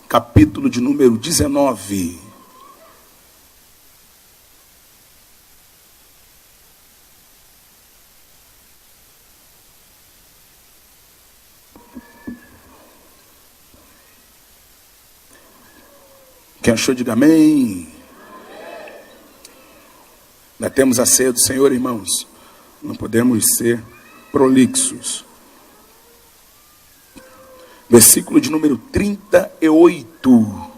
capítulo de número 19. Quem achou, diga amém. Nós temos a ceia do Senhor, irmãos. Não podemos ser prolixos. Versículo de número 38.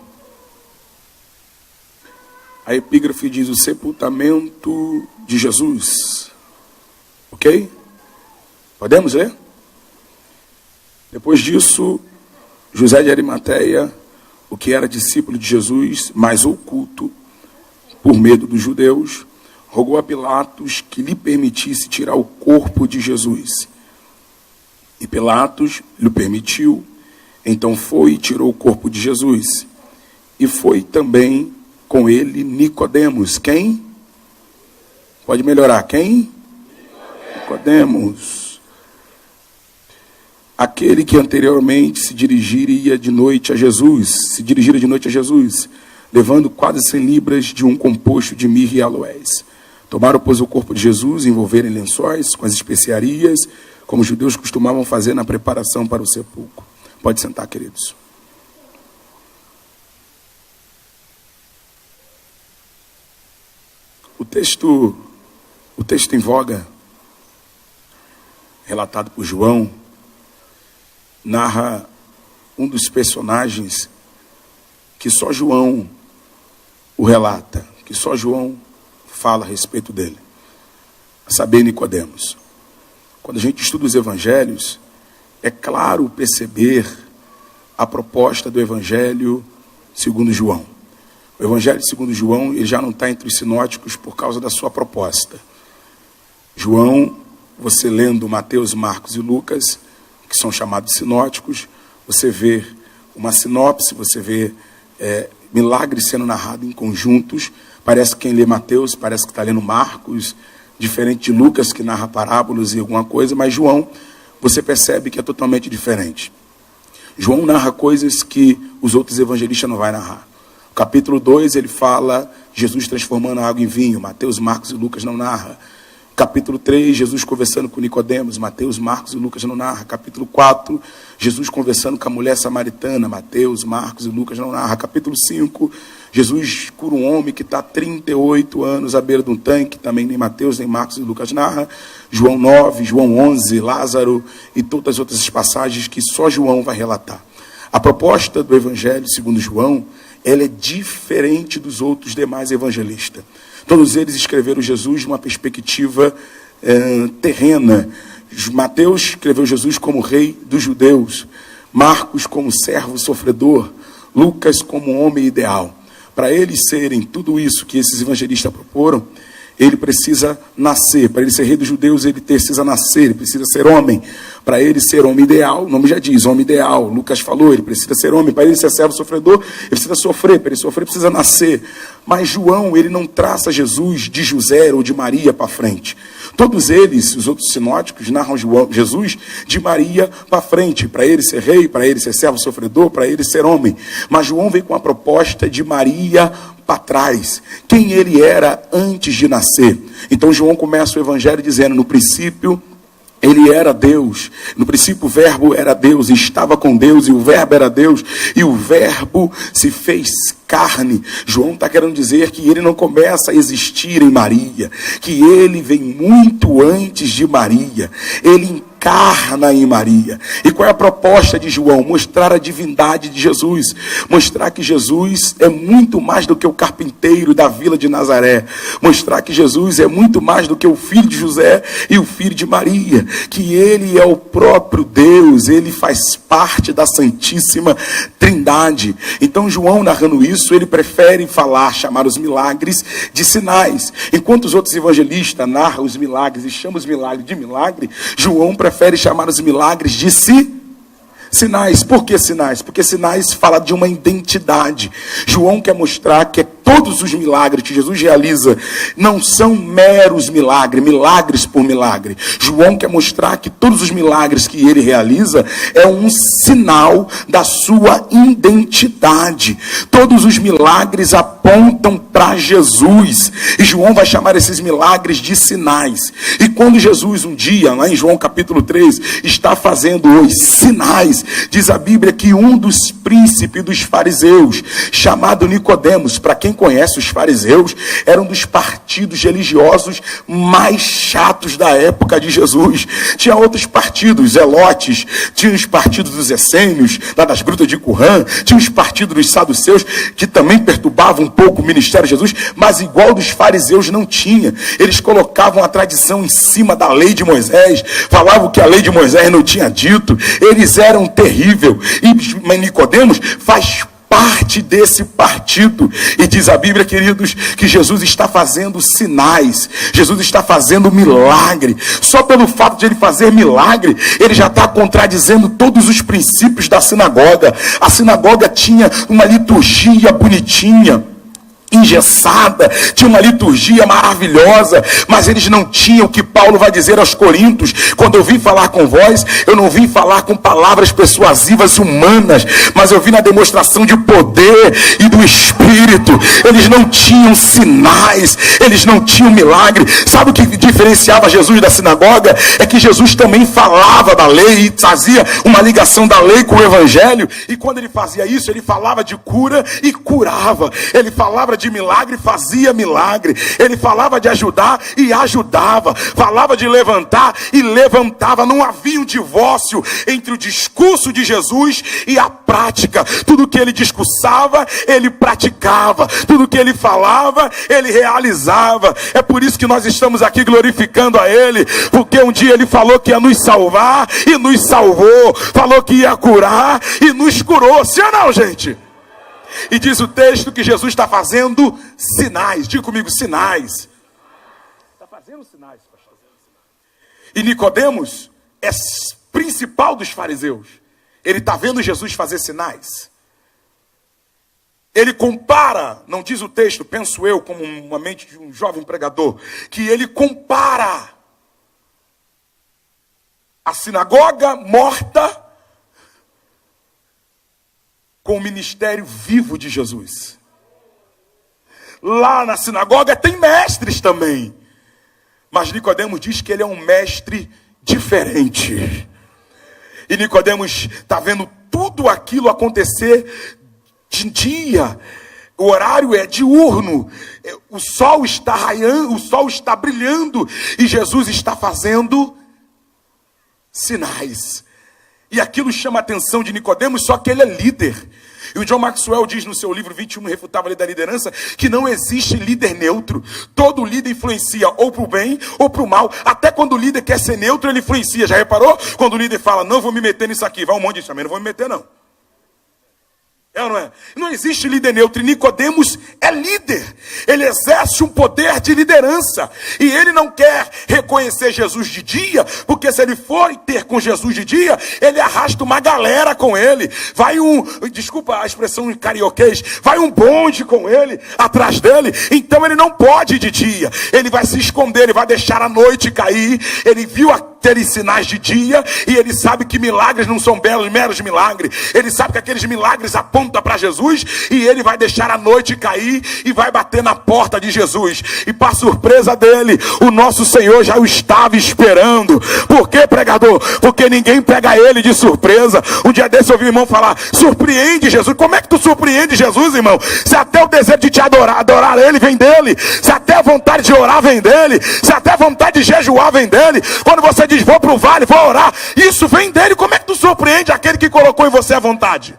A epígrafe diz: o sepultamento de Jesus. Ok? Podemos ler? Depois disso, José de Arimateia, o que era discípulo de Jesus, mas oculto, por medo dos judeus, rogou a Pilatos que lhe permitisse tirar o corpo de Jesus. E Pilatos lhe permitiu. Então foi e tirou o corpo de Jesus. E foi também com ele Nicodemos. Quem? Pode melhorar. Quem? Nicodemos. Aquele que anteriormente se dirigira de noite a Jesus, levando quase 100 libras de um composto de mirra e aloés. Tomaram, pois, o corpo de Jesus, envolveram em lençóis com as especiarias, como os judeus costumavam fazer na preparação para o sepulcro. Pode sentar, queridos. O texto em voga, relatado por João, narra um dos personagens que só João o relata, que só João fala a respeito dele, a saber, Nicodemos. Quando a gente estuda os evangelhos, é claro perceber a proposta do evangelho segundo João. O evangelho segundo João, ele já não está entre os sinóticos por causa da sua proposta. João, você lendo Mateus, Marcos e Lucas, que são chamados sinóticos, você vê uma sinopse, você vê milagres sendo narrados em conjuntos. Parece que quem lê Mateus parece que está lendo Marcos, diferente de Lucas, que narra parábolas e alguma coisa, mas João, você percebe que é totalmente diferente. João narra coisas que os outros evangelistas não vão narrar. O capítulo 2, ele fala Jesus transformando a água em vinho. Mateus, Marcos e Lucas não narra. Capítulo 3, Jesus conversando com Nicodemos. Mateus, Marcos e Lucas não narra. Capítulo 4, Jesus conversando com a mulher samaritana. Mateus, Marcos e Lucas não narra. Capítulo 5, Jesus cura um homem que está há 38 anos à beira de um tanque. Também nem Mateus, nem Marcos e Lucas narra. João 9, João 11, Lázaro e todas as outras passagens que só João vai relatar. A proposta do evangelho segundo João, ela é diferente dos outros demais evangelistas. Todos eles escreveram Jesus de uma perspectiva terrena. Mateus escreveu Jesus como rei dos judeus. Marcos como servo sofredor. Lucas como homem ideal. Para eles serem tudo isso que esses evangelistas proporam, ele precisa nascer. Para ele ser rei dos judeus, ele precisa nascer, ele precisa ser homem. Para ele ser homem ideal, o nome já diz, homem ideal. Lucas falou, ele precisa ser homem. Para ele ser servo sofredor, ele precisa sofrer. Para ele sofrer, precisa nascer. Mas João, ele não traça Jesus de José ou de Maria para frente. Todos eles, os outros sinóticos, narram Jesus de Maria para frente. Para ele ser rei, para ele ser servo sofredor, para ele ser homem. Mas João vem com a proposta de Maria para trás, quem ele era antes de nascer. Então João começa o evangelho dizendo: no princípio ele era Deus, no princípio o verbo era Deus, estava com Deus e o verbo era Deus, e o verbo se fez carne. João está querendo dizer que ele não começa a existir em Maria, que ele vem muito antes de Maria, ele encarna em Maria. E qual é a proposta de João? Mostrar a divindade de Jesus, mostrar que Jesus é muito mais do que o carpinteiro da vila de Nazaré, mostrar que Jesus é muito mais do que o filho de José e o filho de Maria, que ele é o próprio Deus, ele faz parte da Santíssima Trindade. Então João, narrando isso, ele prefere chamar os milagres de sinais. Enquanto os outros evangelistas narram os milagres e chamam os milagres de milagre, João prefere chamar os milagres de sinais. Por que sinais? Porque sinais falam de uma identidade. João quer mostrar que é todos os milagres que Jesus realiza não são meros milagres, milagres por milagre. João quer mostrar que todos os milagres que ele realiza é um sinal da sua identidade. Todos os milagres apontam para Jesus. E João vai chamar esses milagres de sinais. E quando Jesus um dia, lá em João capítulo 3, está fazendo os sinais, diz a Bíblia que um dos príncipes dos fariseus, chamado Nicodemos, para quem conhece os fariseus, era um dos partidos religiosos mais chatos da época de Jesus. Tinha outros partidos, zelotes, tinha os partidos dos essênios, lá das grutas de Qumran, tinha os partidos dos saduceus, que também perturbavam um pouco o ministério de Jesus, mas igual dos fariseus não tinha. Eles colocavam a tradição em cima da lei de Moisés, falavam que a lei de Moisés não tinha dito, eles eram terríveis. E Nicodemos faz parte desse partido. E diz a Bíblia, queridos, que Jesus está fazendo sinais, Jesus está fazendo milagre. Só pelo fato de ele fazer milagre, ele já está contradizendo todos os princípios da sinagoga. A sinagoga tinha uma liturgia bonitinha, engessada, tinha uma liturgia maravilhosa, mas eles não tinham o que Paulo vai dizer aos Coríntios: quando eu vim falar com vós, eu não vim falar com palavras persuasivas humanas, mas eu vim na demonstração de poder e do Espírito. Eles não tinham sinais, eles não tinham milagre. Sabe o que diferenciava Jesus da sinagoga? É que Jesus também falava da lei e fazia uma ligação da lei com o Evangelho, e quando ele fazia isso, ele falava de cura e curava, ele falava de milagre, fazia milagre, ele falava de ajudar e ajudava, falava de levantar e levantava. Não havia um divórcio entre o discurso de Jesus e a prática. Tudo que ele discursava, ele praticava, tudo que ele falava, ele realizava. É por isso que nós estamos aqui glorificando a ele, porque um dia ele falou que ia nos salvar e nos salvou, falou que ia curar e nos curou. Sim ou não, gente? E diz o texto que Jesus está fazendo sinais. Diga comigo, sinais. Está fazendo sinais, pastor. E Nicodemos é principal dos fariseus. Ele está vendo Jesus fazer sinais. Ele compara, não diz o texto, penso eu, como uma mente de um jovem pregador, que ele compara a sinagoga morta com o ministério vivo de Jesus. Lá na sinagoga tem mestres também, mas Nicodemos diz que ele é um mestre diferente. E Nicodemos está vendo tudo aquilo acontecer de dia. O horário é diurno, o sol está raiando, o sol está brilhando, e Jesus está fazendo sinais. E aquilo chama a atenção de Nicodemos, só que ele é líder. E o John Maxwell diz no seu livro 21, Refutável Lei da Liderança, que não existe líder neutro. Todo líder influencia ou para o bem ou para o mal. Até quando o líder quer ser neutro, ele influencia. Já reparou? Quando o líder fala, não vou me meter nisso aqui, vai um monte de também, não vou me meter não. É ou não é? Não existe líder neutro. E Nicodemos é líder. Ele exerce um poder de liderança. E ele não quer reconhecer Jesus de dia, porque se ele for ter com Jesus de dia, ele arrasta uma galera com ele. Vai desculpa a expressão em carioquês, vai um bonde com ele, atrás dele. Então ele não pode ir de dia. Ele vai se esconder, ele vai deixar a noite cair. Ele viu aqueles sinais de dia, e ele sabe que milagres não são meros milagres. Ele sabe que aqueles milagres apontam para Jesus, e ele vai deixar a noite cair e vai bater na porta de Jesus. E para surpresa dele, o nosso Senhor já o estava esperando. Por quê, pregador? Porque ninguém pega ele de surpresa. Um dia desse eu ouvi o irmão falar, surpreende Jesus. Como é que tu surpreende Jesus, irmão? Se até o desejo de te adorar ele vem dele, se até a vontade de orar vem dele, se até a vontade de jejuar vem dele. Quando você diz, vou para o vale, vou orar, isso vem dele. Como é que tu surpreende aquele que colocou em você a vontade?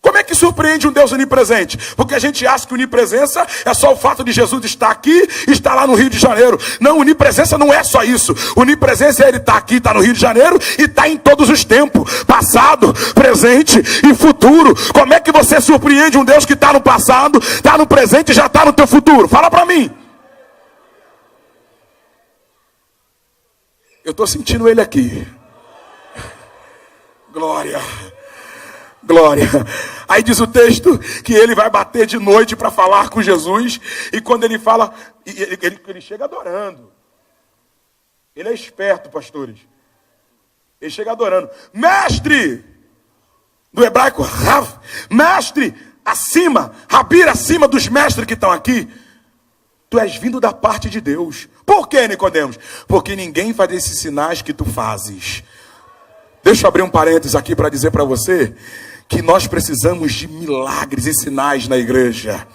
Como é que surpreende um Deus onipresente? Porque a gente acha que onipresença é só o fato de Jesus estar aqui e estar lá no Rio de Janeiro. Não, onipresença não é só isso. Onipresença é ele estar aqui, estar no Rio de Janeiro e estar em todos os tempos. Passado, presente e futuro. Como é que você surpreende um Deus que está no passado, está no presente e já está no teu futuro? Fala para mim. Eu estou sentindo ele aqui. Glória. Glória. Aí diz o texto que ele vai bater de noite para falar com Jesus. E quando ele fala, ele chega adorando. Ele é esperto, pastores. Ele chega adorando. Mestre! Do hebraico, Rav. Mestre, acima. Rabir, acima dos mestres que estão aqui. Tu és vindo da parte de Deus. Por que, Nicodemos? Porque ninguém faz esses sinais que tu fazes. Deixa eu abrir um parênteses aqui para dizer para você que nós precisamos de milagres e sinais na igreja.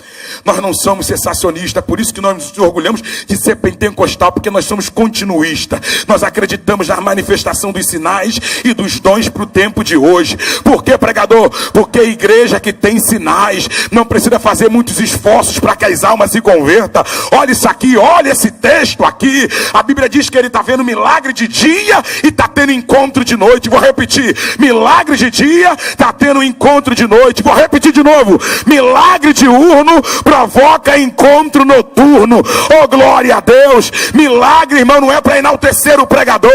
Nós não somos sensacionistas, por isso que nós nos orgulhamos de ser pentecostal, porque nós somos continuistas. Nós acreditamos na manifestação dos sinais e dos dons para o tempo de hoje. Por que, pregador? Porque a igreja que tem sinais não precisa fazer muitos esforços para que as almas se convertam. Olha isso aqui, olha esse texto aqui. A Bíblia diz que ele está vendo milagre de dia e está tendo encontro de noite. Vou repetir, milagre de dia, está tendo encontro de noite. Vou repetir de novo, milagre diurno provoca encontro noturno. Oh, glória a Deus. Milagre, irmão, não é para enaltecer o pregador,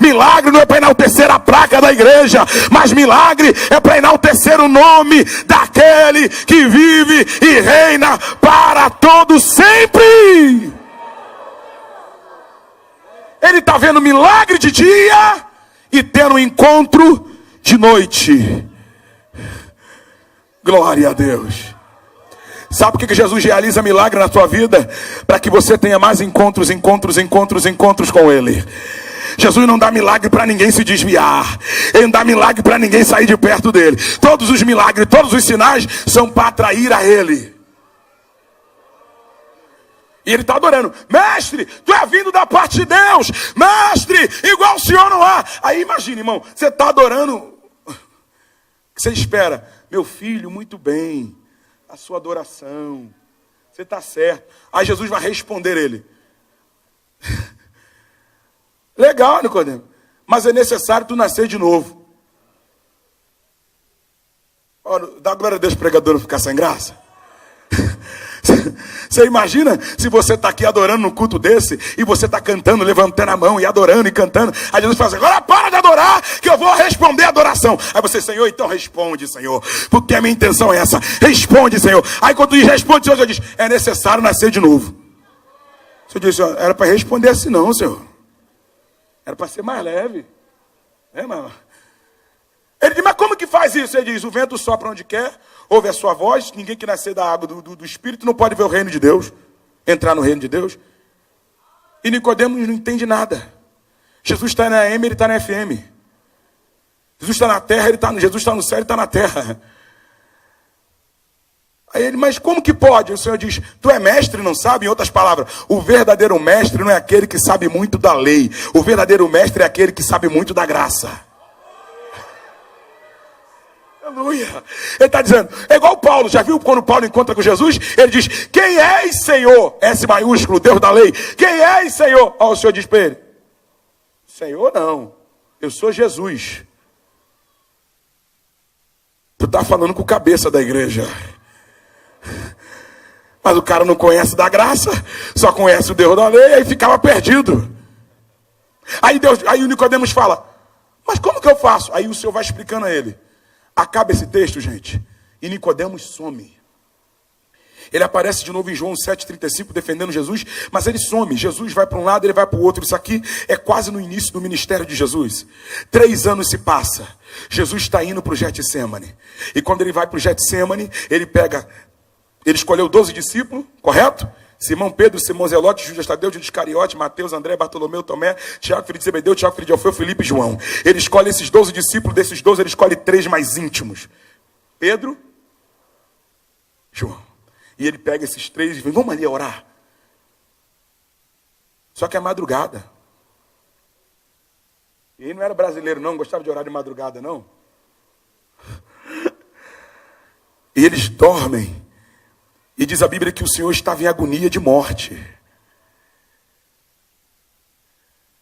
milagre não é para enaltecer a placa da igreja, mas milagre é para enaltecer o nome daquele que vive e reina para todo sempre. Ele está vendo milagre de dia e tendo um encontro de noite. Glória a Deus. Sabe por que Jesus realiza milagre na tua vida? Para que você tenha mais encontros com Ele. Jesus não dá milagre para ninguém se desviar. Ele não dá milagre para ninguém sair de perto dele. Todos os milagres, todos os sinais são para atrair a Ele. E ele está adorando. Mestre, tu é vindo da parte de Deus. Mestre, igual o Senhor não há. Aí imagina, irmão, você está adorando. O que você espera? Meu filho, muito bem. A sua adoração. Você está certo. Aí Jesus vai responder ele. Legal, Nicodemo. Mas é necessário tu nascer de novo. Olha, dá glória a Deus, pregador, não ficar sem graça. Você imagina se você está aqui adorando no culto desse e você está cantando, levantando a mão e adorando e cantando. Aí Jesus fala assim, agora para de adorar que eu vou responder a adoração. Aí você, Senhor, então responde, Senhor, porque a minha intenção é essa. Responde, Senhor. Aí quando diz responde, Senhor, diz, é necessário nascer de novo. Você diz, Senhor, era para responder assim não, Senhor. Era para ser mais leve. É, mano. Ele diz, mas como que faz isso? Ele diz, o vento sopra onde quer, ouve a sua voz, ninguém que nascer da água do Espírito não pode ver o reino de Deus, entrar no reino de Deus. E Nicodemos não entende nada. Jesus está na AM, ele está na FM. Jesus está na terra, Jesus está no céu, ele está na terra. Aí ele, mas como que pode? O Senhor diz, tu é mestre, não sabe? Em outras palavras, o verdadeiro mestre não é aquele que sabe muito da lei. O verdadeiro mestre é aquele que sabe muito da graça. Aleluia. Ele está dizendo, é igual Paulo, já viu quando Paulo encontra com Jesus? Ele diz, quem és, Senhor? S maiúsculo, Deus da lei. Quem és, Senhor? Ó, o Senhor diz para ele, Senhor não, eu sou Jesus. Tu está falando com o cabeça da igreja. Mas o cara não conhece da graça, só conhece o Deus da lei, aí ficava perdido. Aí o Nicodemos fala, mas como que eu faço? Aí o Senhor vai explicando a ele. Acaba esse texto, gente, e Nicodemos some. Ele aparece de novo em João 7,35 defendendo Jesus, mas ele some. Jesus vai para um lado, ele vai para o outro. Isso aqui é quase no início do ministério de Jesus. 3 anos se passa. Jesus está indo para o Getsemane. E quando ele vai para o Getsemane, ele escolheu 12 discípulos, correto? Simão Pedro, Simão Zelote, Judas Tadeu, Judas Iscariote, Mateus, André, Bartolomeu, Tomé, Tiago, filho de Zebedeu, Tiago, filho de Alfeu, Filipe e João. Ele escolhe esses 12 discípulos, desses 12 ele escolhe 3 mais íntimos. Pedro, João. E ele pega esses 3 e diz, vamos ali orar. Só que é madrugada. E ele não era brasileiro não gostava de orar de madrugada não. E eles dormem. E diz a Bíblia que o Senhor estava em agonia de morte.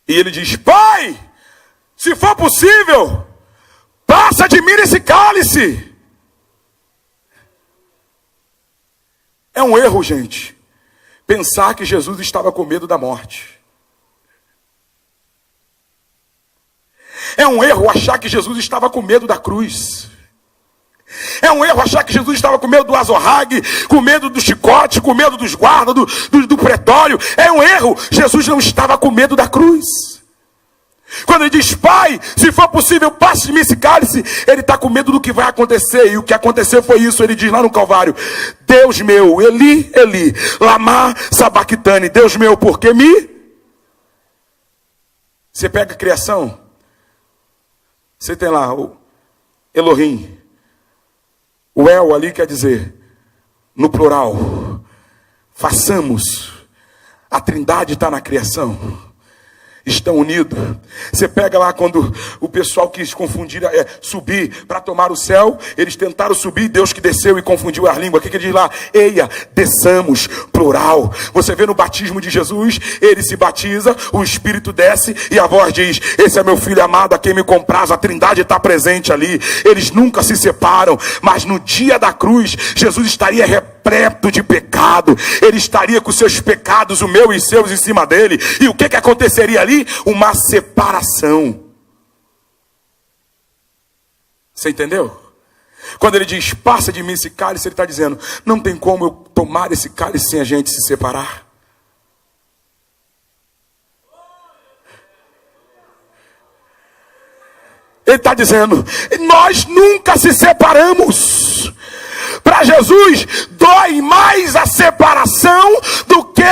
E ele diz, Pai, se for possível, passa de mim esse cálice. É um erro, gente, pensar que Jesus estava com medo da morte. É um erro achar que Jesus estava com medo da cruz. É um erro achar que Jesus estava com medo do azorrague, com medo do chicote, com medo dos guardas, do pretório. É um erro. Jesus não estava com medo da cruz. Quando ele diz, Pai, se for possível, passe de mim esse cálice, ele está com medo do que vai acontecer. E o que aconteceu foi isso. Ele diz lá no Calvário, Deus meu, Eli, Eli, lama sabachthani, Deus meu, por que me... Você pega a criação, você tem lá o Elohim. O El ali quer dizer, no plural, façamos. A Trindade está na criação. Estão unidos. Você pega lá quando o pessoal quis confundir, subir para tomar o céu. Eles tentaram subir, Deus que desceu e confundiu as línguas. O que ele diz lá? Eia, desçamos, plural. Você vê no batismo de Jesus, ele se batiza, o Espírito desce e a voz diz, esse é meu filho amado a quem me compraz. A Trindade está presente ali. Eles nunca se separam, mas no dia da cruz, Jesus estaria repleto de pecado. Ele estaria com seus pecados, o meu e seus, em cima dele. E o que aconteceria ali? Uma separação. Você entendeu? Quando ele diz, passa de mim esse cálice, ele está dizendo, não tem como eu tomar esse cálice sem a gente se separar. Ele está dizendo, nós nunca se separamos. Para Jesus, dói mais a separação do que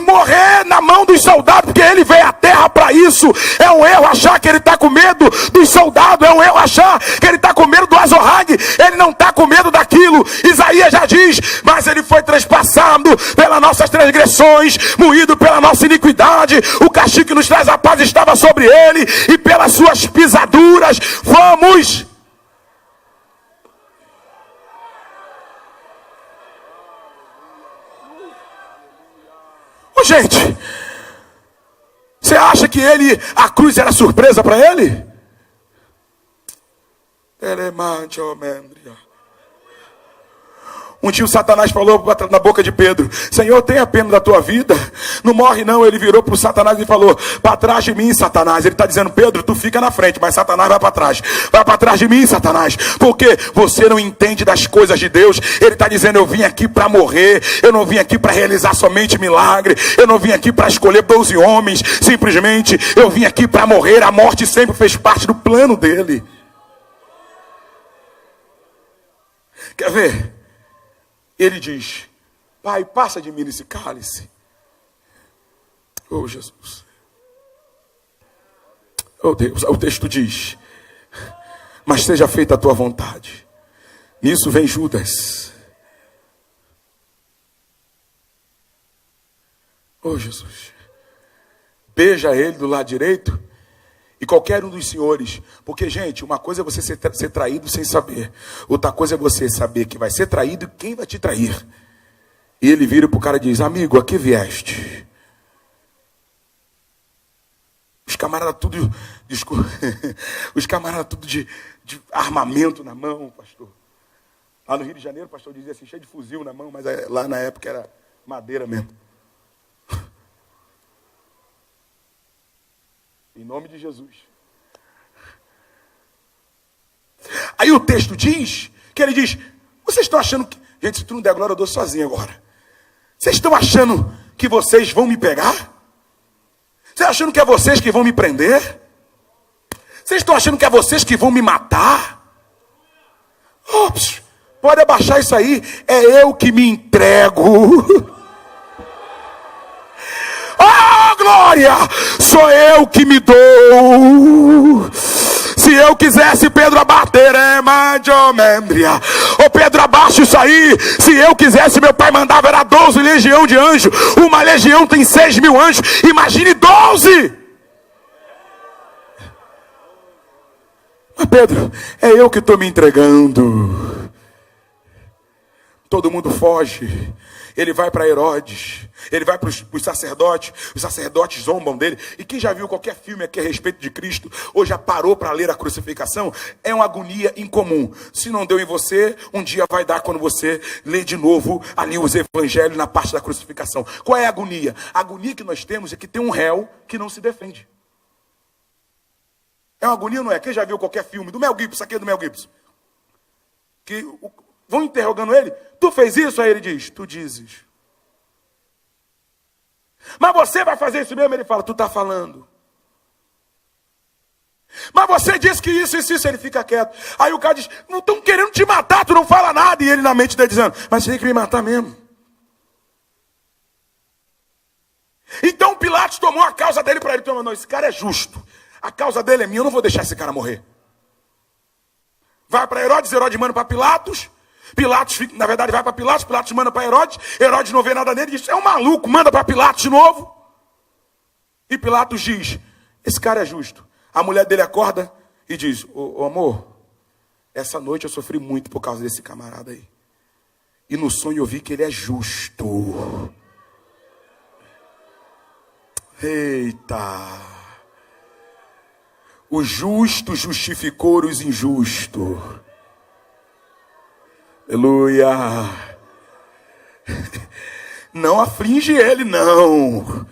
morrer na mão dos soldados, porque ele veio à terra para isso. É um erro achar que ele está com medo dos soldados, é um erro achar que ele está com medo do azorrague. Ele não está com medo daquilo. Isaías já diz, mas ele foi trespassado pelas nossas transgressões, moído pela nossa iniquidade, o castigo que nos traz a paz estava sobre ele, e pelas suas pisaduras fomos... Gente, você acha que a cruz era surpresa para ele? Um dia o Satanás falou na boca de Pedro, Senhor, tenha pena da tua vida, não morre não. Ele virou para o Satanás e falou, para trás de mim, Satanás. Ele está dizendo, Pedro, tu fica na frente, mas Satanás vai para trás. Vai para trás de mim, Satanás, porque você não entende das coisas de Deus. Ele está dizendo, eu vim aqui para morrer, eu não vim aqui para realizar somente milagre, eu não vim aqui para escolher 12 homens, simplesmente eu vim aqui para morrer. A morte sempre fez parte do plano dele. Quer ver? Ele diz, Pai, passa de mim esse cálice. Oh, Jesus. Oh, Deus. O texto diz, mas seja feita a tua vontade. Nisso vem Judas. Oh, Jesus. Beija ele do lado direito. E qualquer um dos senhores, porque, gente, uma coisa é você ser traído sem saber, outra coisa é você saber que vai ser traído e quem vai te trair. E ele vira para o cara e diz, amigo, a que vieste? Os camaradas tudo, os camaradas tudo de armamento na mão, pastor. Lá no Rio de Janeiro, o pastor dizia assim, cheio de fuzil na mão, mas lá na época era madeira mesmo. Em nome de Jesus. Aí o texto diz, que ele diz, vocês estão achando que... Gente, se tu não der glória, eu dou sozinho agora. Vocês estão achando que vocês vão me pegar? Vocês estão achando que é vocês que vão me prender? Vocês estão achando que é vocês que vão me matar? Ops, pode abaixar isso aí. É eu que me entrego. Oh, glória! Sou eu que me dou. Se eu quisesse, Pedro, abater, Ô Pedro, abaixa isso aí. Se eu quisesse, meu pai mandava, era 12 legião de anjos. Uma legião tem 6.000 anjos. Imagine 12. Mas Pedro, é eu que estou me entregando. Todo mundo foge. Ele vai para Herodes. Ele vai para os sacerdotes. Os sacerdotes zombam dele. E quem já viu qualquer filme aqui a respeito de Cristo, ou já parou para ler a crucificação, é uma agonia incomum. Se não deu em você, um dia vai dar quando você lê de novo ali os evangelhos na parte da crucificação. Qual é a agonia? A agonia que nós temos é que tem um réu que não se defende. É uma agonia, não é? Quem já viu qualquer filme do Mel Gibson, isso aqui é do Mel Gibson, que vão interrogando ele, tu fez isso? Aí ele diz, tu dizes. Mas você vai fazer isso mesmo? Ele fala, tu está falando. Mas você disse que isso, ele fica quieto. Aí o cara diz, não estão querendo te matar, tu não fala nada. E ele na mente dele dizendo, mas você tem que me matar mesmo. Então Pilatos tomou a causa dele para ele. Tomou, não, esse cara é justo. A causa dele é minha, eu não vou deixar esse cara morrer. Vai para Herodes, Herodes manda para Pilatos. Pilatos, na verdade, vai para Pilatos, Pilatos manda para Herodes. Herodes não vê nada nele, diz, é um maluco, manda para Pilatos de novo. E Pilatos diz, esse cara é justo. A mulher dele acorda e diz, ô amor, essa noite eu sofri muito por causa desse camarada aí. E no sonho eu vi que ele é justo. Eita. O justo justificou os injustos. Aleluia. Não aflige ele, não.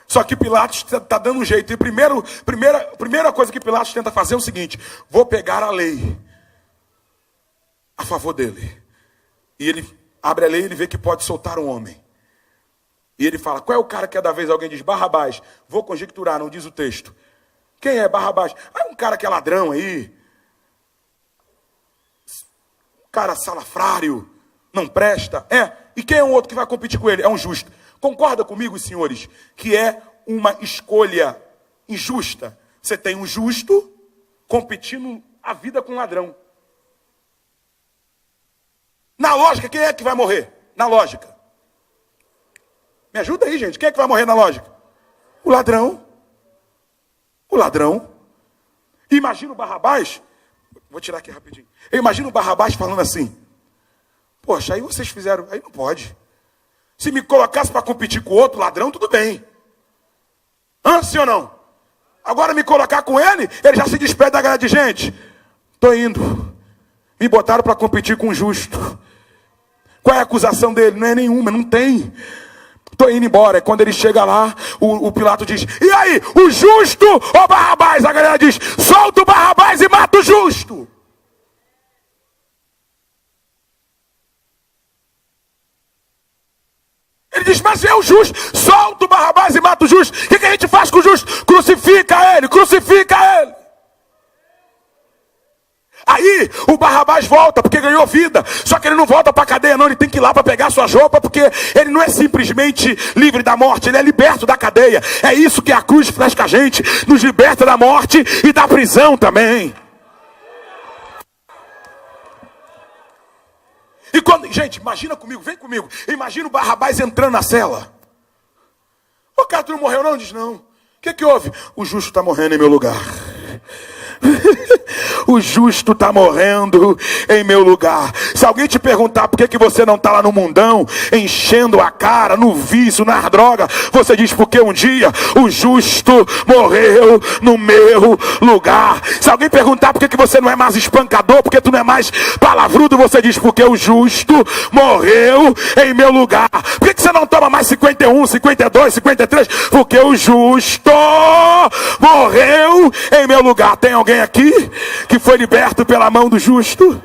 Só que Pilatos está dando um jeito. E primeira coisa que Pilatos tenta fazer é o seguinte: vou pegar a lei a favor dele. E ele abre a lei e ele vê que pode soltar um homem. E ele fala, qual é o cara que cada vez alguém diz, Barrabás? Vou conjecturar, não diz o texto. Quem é Barrabás? Ah, um cara que é ladrão aí. Um cara salafrário, não presta. E quem é um outro que vai competir com ele? É um justo. Concorda comigo, senhores, que é uma escolha injusta. Você tem um justo competindo a vida com um ladrão. Na lógica, quem é que vai morrer? Na lógica. Me ajuda aí, gente. Quem é que vai morrer na lógica? O ladrão. O ladrão. Imagina o Barrabás. Vou tirar aqui rapidinho. Eu imagino o Barrabás falando assim. Poxa, aí vocês fizeram. Aí não pode. Se me colocasse para competir com o outro ladrão, tudo bem. Sim ou não? Agora me colocar com ele, ele já se despede da galera de gente. Estou indo. Me botaram para competir com o justo. Qual é a acusação dele? Não é nenhuma, não tem. Estou indo embora. Quando ele chega lá, o Pilato diz, e aí, o justo ou Barrabás? A galera diz, solta o Barrabás e mata o justo. Ele diz, mas é o justo, solta o Barrabás e mata o justo. O que a gente faz com o justo? Crucifica ele, crucifica ele. Aí o Barrabás volta, porque ganhou vida. Só que ele não volta para a cadeia, não. Ele tem que ir lá para pegar suas roupas, porque ele não é simplesmente livre da morte, ele é liberto da cadeia. É isso que a cruz faz com a gente, nos liberta da morte e da prisão também. E quando, gente, imagina comigo, vem comigo. Imagina o Barrabás entrando na cela. O cara, tu não morreu não? Diz, não. O que houve? O justo está morrendo em meu lugar. O justo está morrendo em meu lugar. Se alguém te perguntar por que você não está lá no mundão, enchendo a cara, no vício, na droga, você diz, porque um dia o justo morreu no meu lugar. Se alguém perguntar por que você não é mais espancador, porque tu não é mais palavrudo, você diz, porque o justo morreu em meu lugar. Por que você não toma mais 51, 52, 53? Porque o justo morreu em meu lugar. Tem alguém aqui que foi liberto pela mão do justo?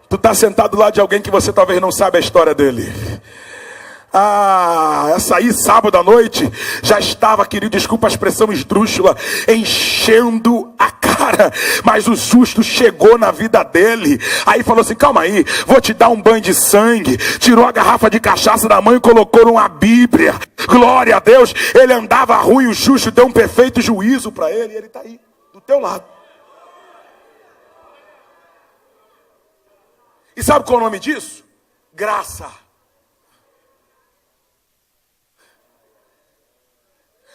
Tu está sentado lá de alguém que você talvez não sabe a história dele. Essa aí, sábado à noite, já estava, querido, desculpa a expressão esdrúxula, enchendo a cara, mas o justo chegou na vida dele, aí falou assim, calma aí, vou te dar um banho de sangue, tirou a garrafa de cachaça da mãe e colocou numa Bíblia, glória a Deus, ele andava ruim, o justo deu um perfeito juízo para ele, e ele está aí, do teu lado. E sabe qual é o nome disso? Graça.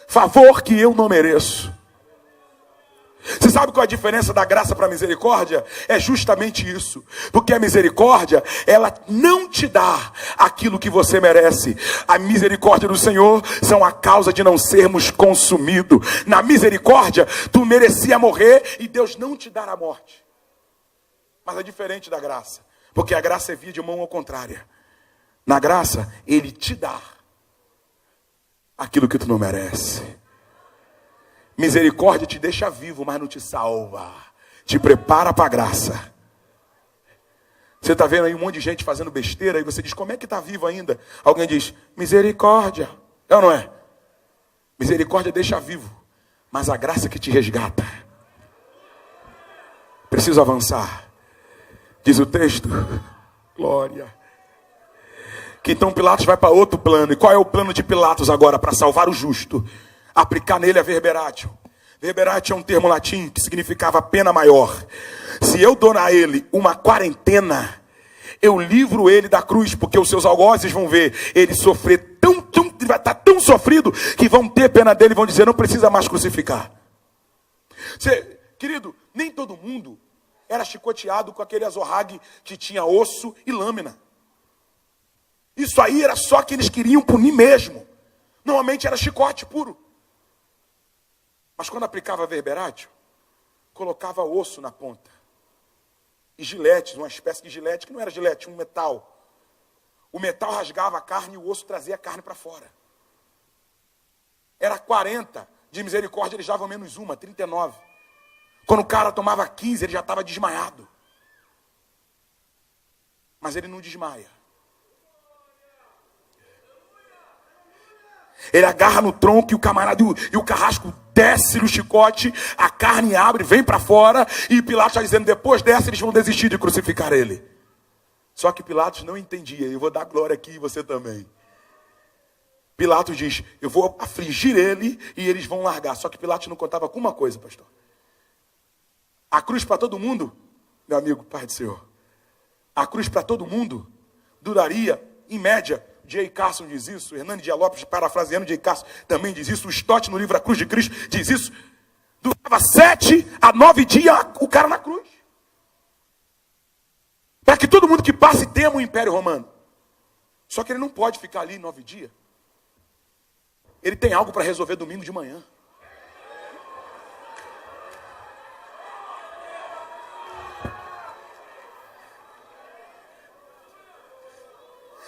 Favor que eu não mereço. Você sabe qual é a diferença da graça para a misericórdia? É justamente isso. Porque a misericórdia, ela não te dá aquilo que você merece. A misericórdia do Senhor são a causa de não sermos consumidos. Na misericórdia, tu merecia morrer e Deus não te dará a morte. Mas é diferente da graça. Porque a graça é via de mão ao contrária. Na graça, ele te dá aquilo que tu não merece. Misericórdia te deixa vivo, mas não te salva. Te prepara para a graça. Você está vendo aí um monte de gente fazendo besteira, e você diz, como é que está vivo ainda? Alguém diz, misericórdia. É ou não é? Misericórdia deixa vivo, mas a graça que te resgata. Preciso avançar. Diz o texto, glória. Que então Pilatos vai para outro plano. E qual é o plano de Pilatos agora? Para salvar o justo. Aplicar nele a verberatio. Verberatio é um termo latim que significava pena maior. Se eu dou a ele uma quarentena, eu livro ele da cruz, porque os seus algozes vão ver ele sofrer vai estar tão sofrido, que vão ter pena dele e vão dizer, não precisa mais crucificar. Querido, nem todo mundo era chicoteado com aquele azorrague que tinha osso e lâmina. Isso aí era só que eles queriam punir mesmo. Normalmente era chicote puro. Mas quando aplicava verberatio, colocava osso na ponta. E giletes, uma espécie de gilete, que não era gilete, um metal. O metal rasgava a carne e o osso trazia a carne para fora. Era 40, de misericórdia eles davam menos uma, 39. Quando o cara tomava 15, ele já estava desmaiado. Mas ele não desmaia. Ele agarra no tronco e o camarada e o carrasco desce no chicote, a carne abre, vem para fora, e Pilatos está dizendo, depois dessa eles vão desistir de crucificar ele. Só que Pilatos não entendia, eu vou dar glória aqui e você também. Pilatos diz, eu vou afligir ele e eles vão largar. Só que Pilatos não contava com uma coisa, pastor. A cruz para todo mundo, meu amigo, Pai do Senhor, a cruz para todo mundo duraria, em média, J. Carson diz isso, Hernani Dias Lopes, parafraseando J. Carson, também diz isso, o Stott no livro A Cruz de Cristo diz isso, durava 7 a 9 dias o cara na cruz. Para que todo mundo que passe tema o Império Romano. Só que ele não pode ficar ali 9 dias. Ele tem algo para resolver domingo de manhã.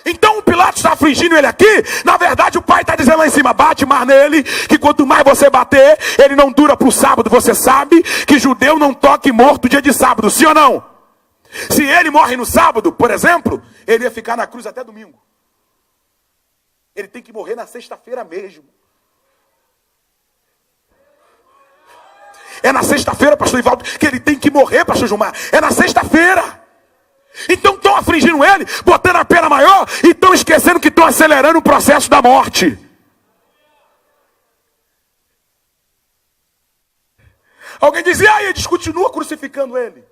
Então o Pilatos está afligindo ele aqui. Na verdade o pai está dizendo lá em cima, bate mais nele, que quanto mais você bater, ele não dura para o sábado. Você sabe que judeu não toca morto dia de sábado, sim ou não? Se ele morre no sábado, por exemplo, ele ia ficar na cruz até domingo. Ele tem que morrer na sexta-feira mesmo. É na sexta-feira, pastor Ivaldo, que ele tem que morrer, pastor Gilmar. É na sexta-feira. Então estão afligindo ele, botando a pena maior, e estão esquecendo que estão acelerando o processo da morte. Alguém dizia, eles continuam crucificando ele.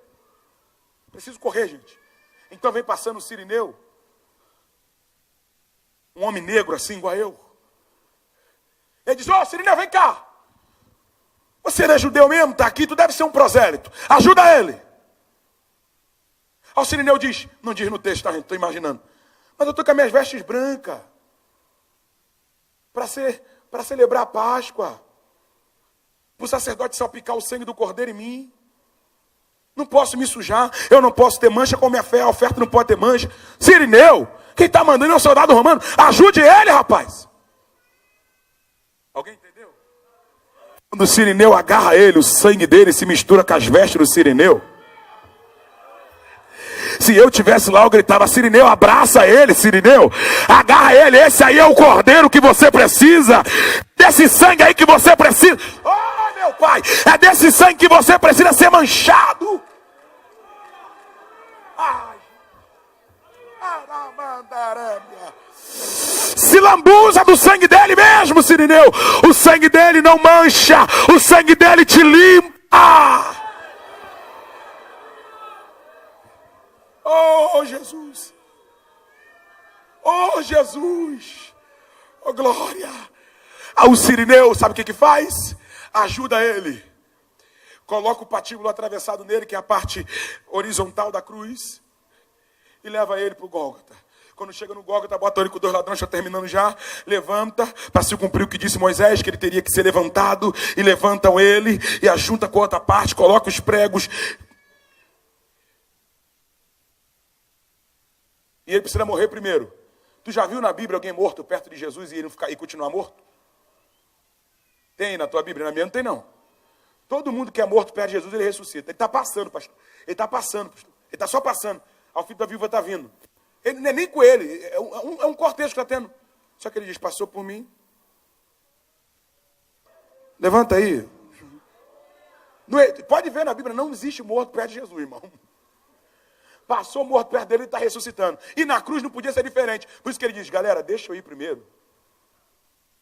Preciso correr, gente. Então vem passando o Cirineu, um homem negro assim, igual eu. Ele diz, Cirineu, vem cá. Você não é judeu mesmo? Está aqui, tu deve ser um prosélito. Ajuda ele. Aí o Cirineu diz, não diz no texto, tá, gente? Estou imaginando. Mas eu estou com as minhas vestes brancas. Para celebrar a Páscoa. Para o sacerdote salpicar o sangue do cordeiro em mim. Não posso me sujar, eu não posso ter mancha com minha fé, a oferta não pode ter mancha. Cirineu, quem está mandando é o soldado romano. Ajude ele, rapaz. Alguém entendeu? Quando o Cirineu agarra ele, o sangue dele se mistura com as vestes do Cirineu. Se eu tivesse lá, eu gritava, Cirineu, abraça ele, Cirineu. Agarra ele, esse aí é o cordeiro que você precisa. Desse sangue aí que você precisa. Oh, meu pai, é desse sangue que você precisa ser manchado. Ai. Se lambuza do sangue dele mesmo, Cirineu. O sangue dele não mancha. O sangue dele te limpa. Oh, Jesus. Oh, Jesus. Oh, glória. O Cirineu, sabe o que faz? Ajuda ele. Coloca o patíbulo atravessado nele, que é a parte horizontal da cruz, e leva ele para o Gólgota. Quando chega no Gólgota, bota ele com 2 ladrões, está terminando já, levanta, para se cumprir o que disse Moisés, que ele teria que ser levantado, e levantam ele, e ajunta com a outra parte, coloca os pregos. E ele precisa morrer primeiro. Tu já viu na Bíblia alguém morto perto de Jesus e ele ficar, e continuar morto? Tem na tua Bíblia? Na minha não tem, não. Todo mundo que é morto perto de Jesus, ele ressuscita. Ele está passando, pastor. Ele está passando, pastor. Ele está só passando. Ao filho da viúva está vindo. Ele não é nem com ele. É um cortejo que está tendo. Só que ele diz, passou por mim. Levanta aí. Não é, pode ver na Bíblia, não existe morto perto de Jesus, irmão. Passou morto perto dele e está ressuscitando. E na cruz não podia ser diferente. Por isso que ele diz, galera, deixa eu ir primeiro.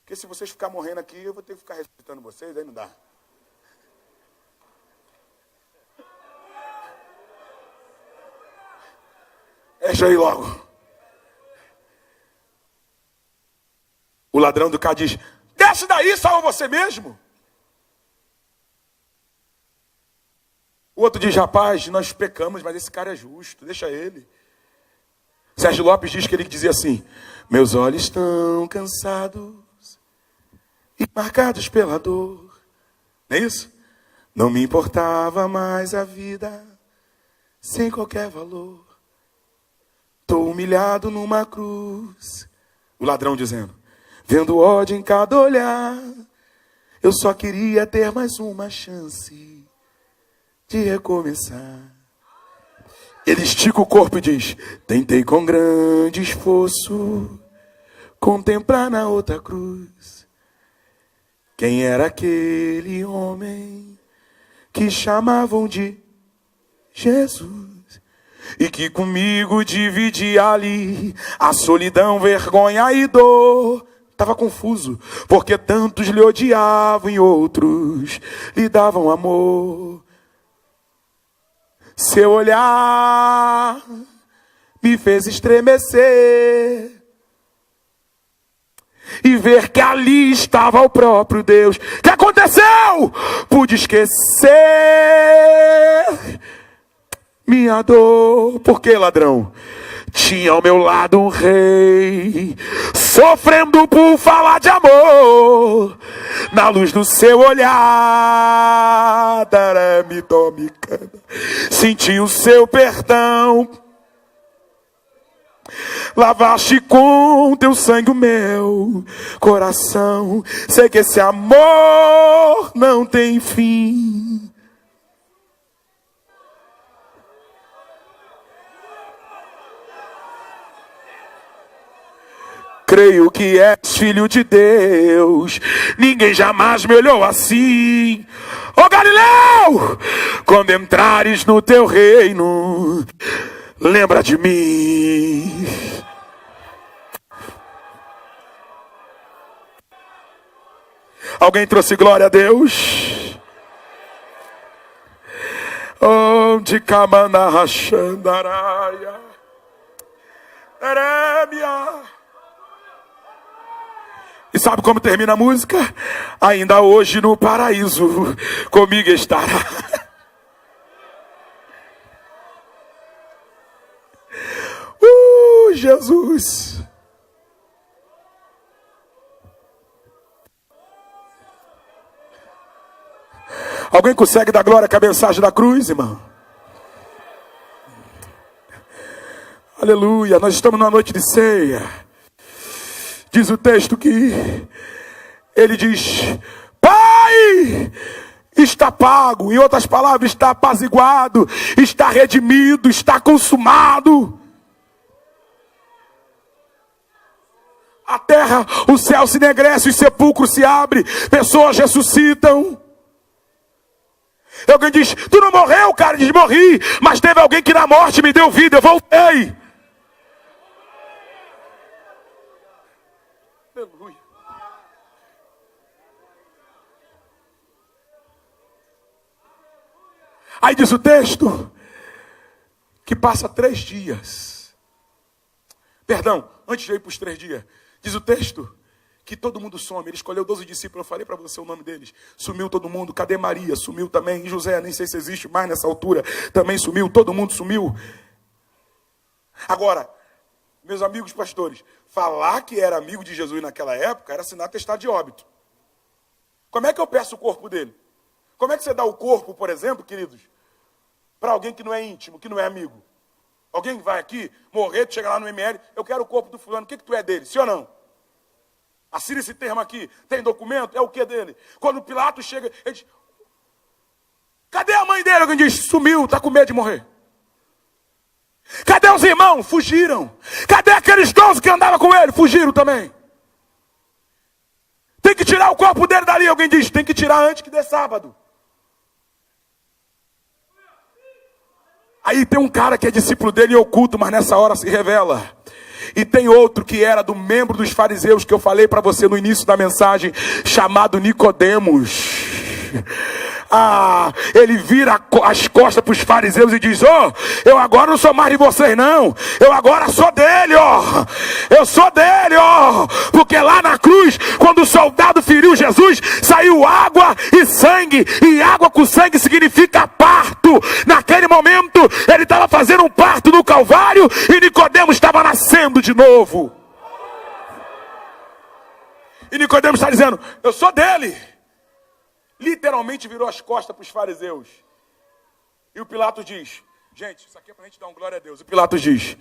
Porque se vocês ficarem morrendo aqui, eu vou ter que ficar ressuscitando vocês, aí não dá. Deixa eu ir logo. O ladrão do carro diz, desce daí, salva você mesmo. O outro diz, rapaz, nós pecamos, mas esse cara é justo, deixa ele. Sérgio Lopes diz que ele dizia assim, meus olhos estão cansados e marcados pela dor. Não é isso? Não me importava mais a vida sem qualquer valor. Estou humilhado numa cruz. O ladrão dizendo, vendo ódio em cada olhar, eu só queria ter mais uma chance de recomeçar. Ele estica o corpo e diz, tentei com grande esforço contemplar na outra cruz quem era aquele homem que chamavam de Jesus e que comigo dividia ali a solidão, vergonha e dor. Estava confuso, porque tantos lhe odiavam e outros lhe davam amor. Seu olhar me fez estremecer e ver que ali estava o próprio Deus. O que aconteceu? Pude esquecer minha dor. Por que, ladrão? Tinha ao meu lado um rei, sofrendo por falar de amor. Na luz do seu olhar, senti o seu perdão. Lavaste com teu sangue o meu coração. Sei que esse amor não tem fim. Creio que és filho de Deus. Ninguém jamais me olhou assim. Ô Galileu, quando entrares no teu reino, lembra de mim. Alguém trouxe glória a Deus? Onde camana rachandaraia, Eremia. E sabe como termina a música? Ainda hoje no paraíso comigo estará. Jesus. Alguém consegue dar glória com a mensagem da cruz, irmão? Aleluia, nós estamos numa noite de ceia. Diz o texto que ele diz, Pai, está pago. Em outras palavras, está apaziguado, está redimido, está consumado. A terra, o céu se enegrece, os sepulcros se abrem, pessoas ressuscitam. Alguém diz, tu não morreu, cara? Diz, morri, mas teve alguém que na morte me deu vida, eu voltei. Aleluia. Aí diz o texto que passa 3 dias. Perdão, antes de eu ir para os 3 dias. Diz o texto que todo mundo some. Ele escolheu 12 discípulos, eu falei para você o nome deles. Sumiu todo mundo. Cadê Maria? Sumiu também. E José, nem sei se existe mais nessa altura, também sumiu. Todo mundo sumiu. Agora, meus amigos pastores, falar que era amigo de Jesus naquela época era assinar atestado de óbito. Como é que eu peço o corpo dele? Como é que você dá o corpo, por exemplo, queridos, para alguém que não é íntimo, que não é amigo? Alguém vai aqui morrer, tu chega lá no ML, eu quero o corpo do fulano, o que tu é dele? Sim ou não? Assina esse termo aqui, tem documento? É o que dele? Quando Pilatos chega, ele diz, cadê a mãe dele? Alguém diz, sumiu, está com medo de morrer. Cadê os irmãos? Fugiram. Cadê aqueles 12 que andavam com ele? Fugiram também. Tem que tirar o corpo dele dali. Alguém diz, tem que tirar antes que dê sábado. Aí tem um cara que é discípulo dele em oculto, mas nessa hora se revela. E tem outro que era do membro dos fariseus, que eu falei para você no início da mensagem, chamado Nicodemos. Ele vira as costas para os fariseus e diz, eu agora não sou mais de vocês não, eu agora sou dele, eu sou dele, porque lá na cruz, quando o soldado feriu Jesus, saiu água e sangue, e água com sangue significa parto. Naquele momento, ele estava fazendo um parto no Calvário, e Nicodemos estava nascendo de novo. E Nicodemos está dizendo, eu sou dele. Literalmente virou as costas para os fariseus. E o Pilatos diz, gente, isso aqui é para a gente dar um glória a Deus. O Pilatos diz,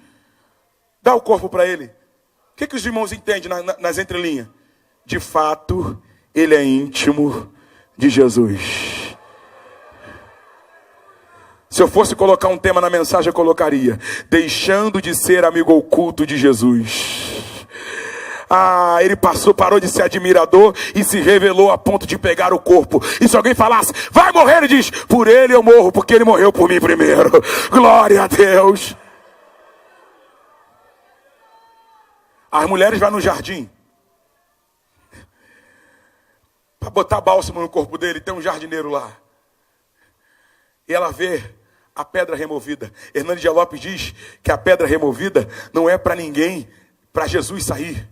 dá o corpo para ele. O que os irmãos entendem nas entrelinhas? De fato, ele é íntimo de Jesus. Se eu fosse colocar um tema na mensagem, eu colocaria, deixando de ser amigo oculto de Jesus. Ele parou de ser admirador e se revelou a ponto de pegar o corpo. E se alguém falasse, vai morrer, ele diz, por ele eu morro, porque ele morreu por mim primeiro. Glória a Deus. As mulheres vão no jardim para botar bálsamo no corpo dele. Tem um jardineiro lá. E ela vê a pedra removida. Hernani de Lopes diz que a pedra removida não é para ninguém, para Jesus sair.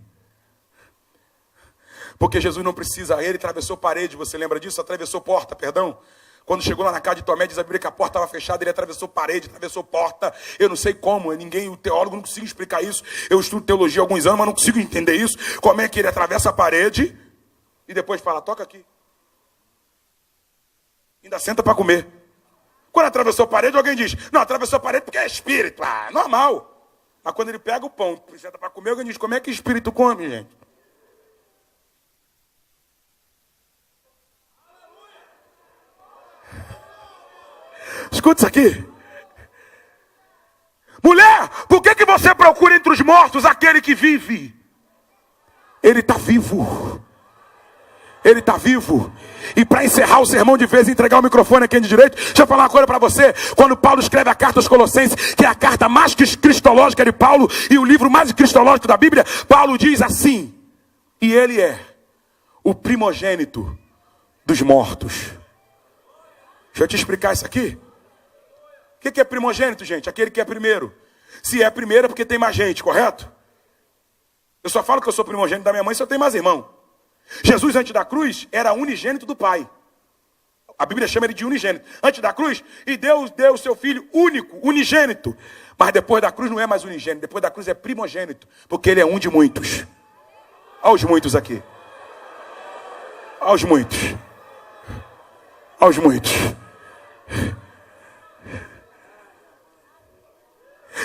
Porque Jesus não precisa, ele atravessou parede, você lembra disso? Atravessou porta, perdão. Quando chegou lá na casa de Tomé, diz a Bíblia que a porta estava fechada, ele atravessou parede, atravessou porta. Eu não sei como, o teólogo não consigo explicar isso. Eu estudo teologia há alguns anos, mas não consigo entender isso. Como é que ele atravessa a parede e depois fala, toca aqui. Ainda senta para comer. Quando atravessou a parede, alguém diz, não, atravessou a parede porque é espírito. Normal. Mas quando ele pega o pão, senta para comer, alguém diz, como é que espírito come, gente? Escuta isso aqui. Mulher, por que você procura entre os mortos aquele que vive? Ele está vivo. Ele está vivo. E para encerrar o sermão de vez, entregar o microfone a quem de direito, deixa eu falar uma coisa para você. Quando Paulo escreve a carta aos Colossenses, que é a carta mais cristológica de Paulo e o livro mais cristológico da Bíblia, Paulo diz assim, e ele é o primogênito dos mortos. Deixa eu te explicar isso aqui. O que é primogênito, gente? Aquele que é primeiro. Se é primeiro é porque tem mais gente, correto? Eu só falo que eu sou primogênito da minha mãe se eu tenho mais irmão. Jesus, antes da cruz, era unigênito do Pai. A Bíblia chama ele de unigênito. Antes da cruz, e Deus deu o seu filho único, unigênito. Mas depois da cruz não é mais unigênito. Depois da cruz é primogênito. Porque ele é um de muitos. Olha os muitos aqui. Olha os muitos. Olha os muitos.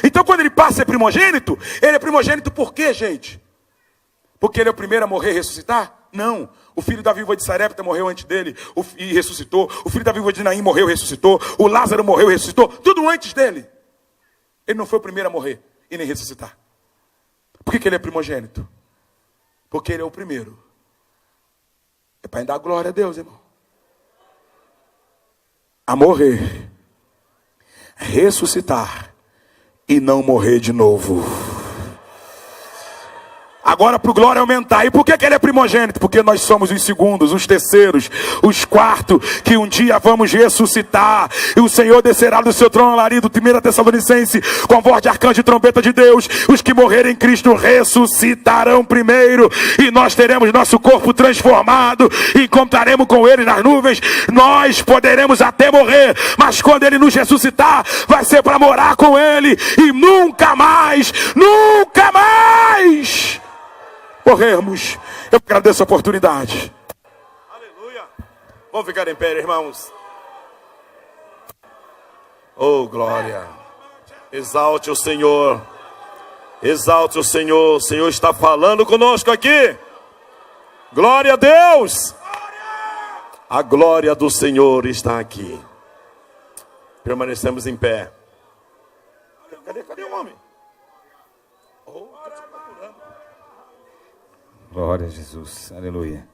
Então quando ele passa a ser primogênito, ele é primogênito por quê, gente? Porque ele é o primeiro a morrer e ressuscitar? Não. O filho da viúva de Sarepta morreu antes dele e ressuscitou. O filho da viúva de Naim morreu e ressuscitou. O Lázaro morreu e ressuscitou. Tudo antes dele. Ele não foi o primeiro a morrer e nem ressuscitar. Por que ele é primogênito? Porque ele é o primeiro. É para dar glória a Deus, irmão. A morrer, ressuscitar e não morrer de novo. Agora para o glória aumentar. E por que ele é primogênito? Porque nós somos os segundos, os terceiros, os quartos, que um dia vamos ressuscitar. E o Senhor descerá do seu trono alarido, 1 Tessalonicense, com voz de arcanjo e trombeta de Deus. Os que morrerem em Cristo ressuscitarão primeiro. E nós teremos nosso corpo transformado. E encontraremos com Ele nas nuvens. Nós poderemos até morrer, mas quando Ele nos ressuscitar, vai ser para morar com Ele. E nunca mais morrermos. Eu agradeço a oportunidade. Aleluia. Vamos ficar em pé, irmãos. Oh, glória. Exalte o Senhor. Exalte o Senhor. O Senhor está falando conosco aqui. Glória a Deus. A glória do Senhor está aqui. Permanecemos em pé. Cadê o homem? Glória a Jesus. Aleluia.